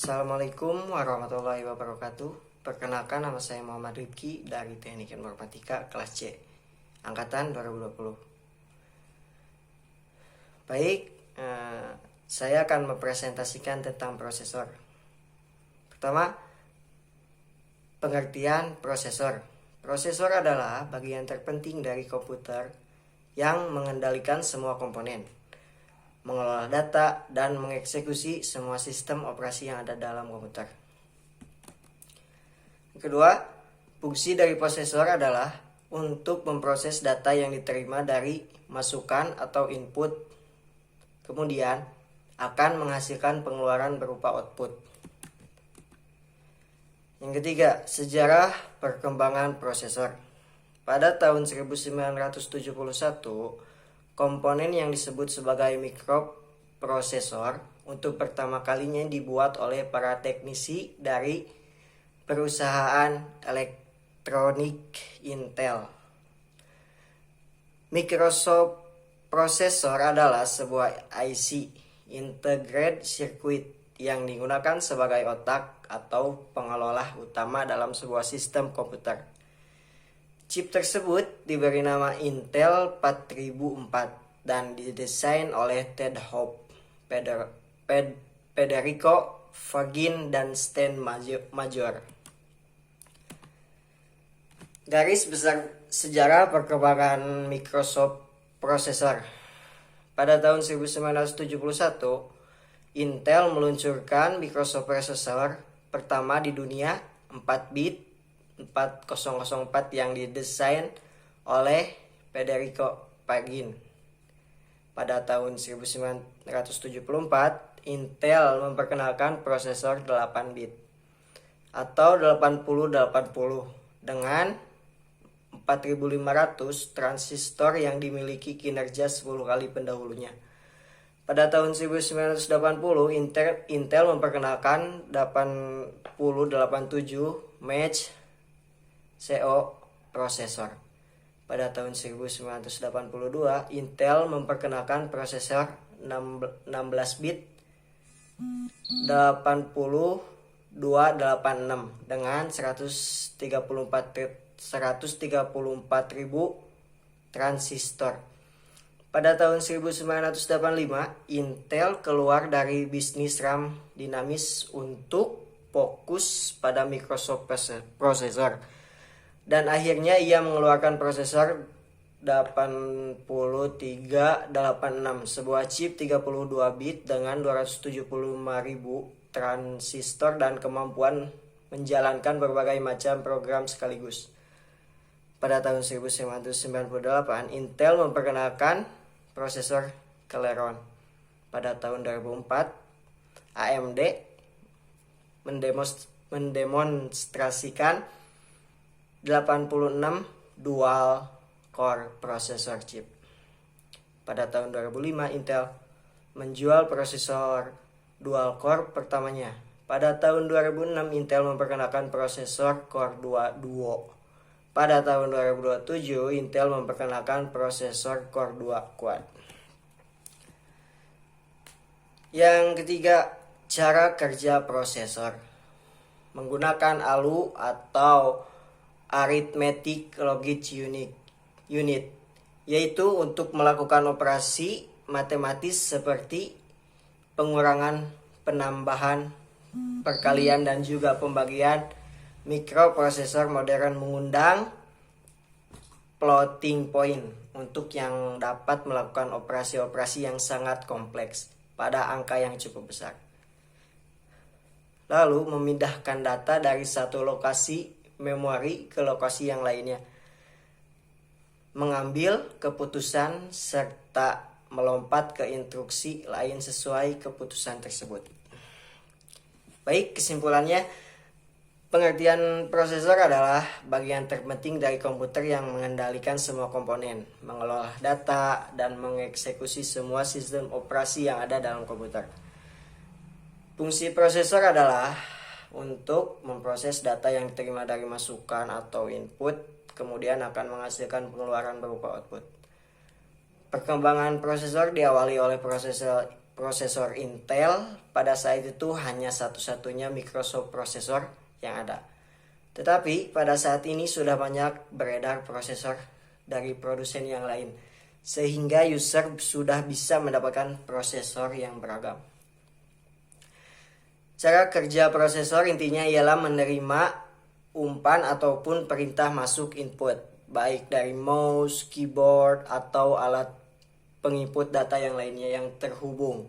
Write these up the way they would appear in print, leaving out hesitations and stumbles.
Assalamualaikum warahmatullahi wabarakatuh. Perkenalkan, nama saya Muhammad Rifki dari Teknik Informatika kelas C, Angkatan 2020. Baik, saya akan mempresentasikan tentang prosesor. Pertama, pengertian prosesor. Prosesor adalah bagian terpenting dari komputer yang mengendalikan semua komponen, mengelola data, dan mengeksekusi semua sistem operasi yang ada dalam komputer. Kedua, fungsi dari prosesor adalah untuk memproses data yang diterima dari masukan atau input, kemudian akan menghasilkan pengeluaran berupa output. Yang ketiga, sejarah perkembangan prosesor. Pada tahun 1971, komponen yang disebut sebagai mikroprosesor untuk pertama kalinya dibuat oleh para teknisi dari perusahaan elektronik Intel. Mikroprosesor adalah sebuah IC, integrated circuit, yang digunakan sebagai otak atau pengelola utama dalam sebuah sistem komputer. Chip tersebut diberi nama Intel 4004 dan didesain oleh Ted Hope, Federico Faggin, dan Stan Major. Garis besar sejarah perkembangan mikroprosesor. Pada tahun 1971, Intel meluncurkan mikroprosesor pertama di dunia, 4 bit 4004, yang didesain oleh Federico Faggin. Pada tahun 1974, Intel memperkenalkan prosesor 8 bit atau 8080 dengan 4500 transistor yang dimiliki kinerja 10 kali pendahulunya. Pada tahun 1980, Intel memperkenalkan 8087 Match CO prosesor. Pada tahun 1982, Intel memperkenalkan prosesor 16 bit 8286 dengan 134.000 transistor. Pada tahun 1985, Intel keluar dari bisnis RAM dinamis untuk fokus pada mikroprosesor, dan akhirnya ia mengeluarkan prosesor 8386, sebuah chip 32 bit dengan 275.000 transistor dan kemampuan menjalankan berbagai macam program sekaligus. Pada tahun 1998, Intel memperkenalkan prosesor Celeron. Pada tahun 2004, AMD mendemonstrasikan 86 dual core processor chip. Pada tahun 2005, Intel menjual prosesor dual core pertamanya. Pada tahun 2006, Intel memperkenalkan prosesor Core 2 Duo. Pada tahun 2027, Intel memperkenalkan prosesor Core 2 Quad. Yang ketiga, cara kerja prosesor. Menggunakan ALU atau Arithmetic Logic Unit, yaitu untuk melakukan operasi matematis seperti pengurangan, penambahan, perkalian, dan juga pembagian. Mikroprosesor modern mengundang floating point untuk yang dapat melakukan operasi-operasi yang sangat kompleks pada angka yang cukup besar, lalu memindahkan data dari satu lokasi memori ke lokasi yang lainnya, mengambil keputusan, serta melompat ke instruksi lain sesuai keputusan tersebut. Baik, kesimpulannya, pengertian prosesor adalah bagian terpenting dari komputer yang mengendalikan semua komponen, mengelola data, dan mengeksekusi semua sistem operasi yang ada dalam komputer. Fungsi prosesor adalah untuk memproses data yang diterima dari masukan atau input, kemudian akan menghasilkan pengeluaran berupa output. Perkembangan prosesor diawali oleh prosesor Intel. Pada saat itu hanya satu-satunya Microsoft prosesor yang ada. Tetapi pada saat ini sudah banyak beredar prosesor dari produsen yang lain, sehingga user sudah bisa mendapatkan prosesor yang beragam. Cara kerja prosesor intinya ialah menerima umpan ataupun perintah masuk input, baik dari mouse, keyboard, atau alat penginput data yang lainnya yang terhubung.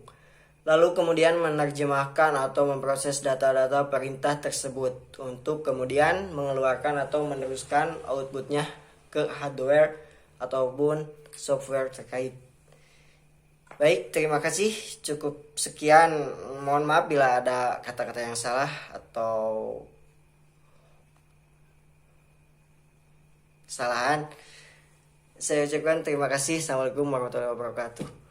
Lalu kemudian menerjemahkan atau memproses data-data perintah tersebut untuk kemudian mengeluarkan atau meneruskan outputnya ke hardware ataupun software terkait. Baik, terima kasih. Cukup sekian. Mohon maaf bila ada kata-kata yang salah atau kesalahan. Saya ucapkan terima kasih. Assalamualaikum warahmatullahi wabarakatuh.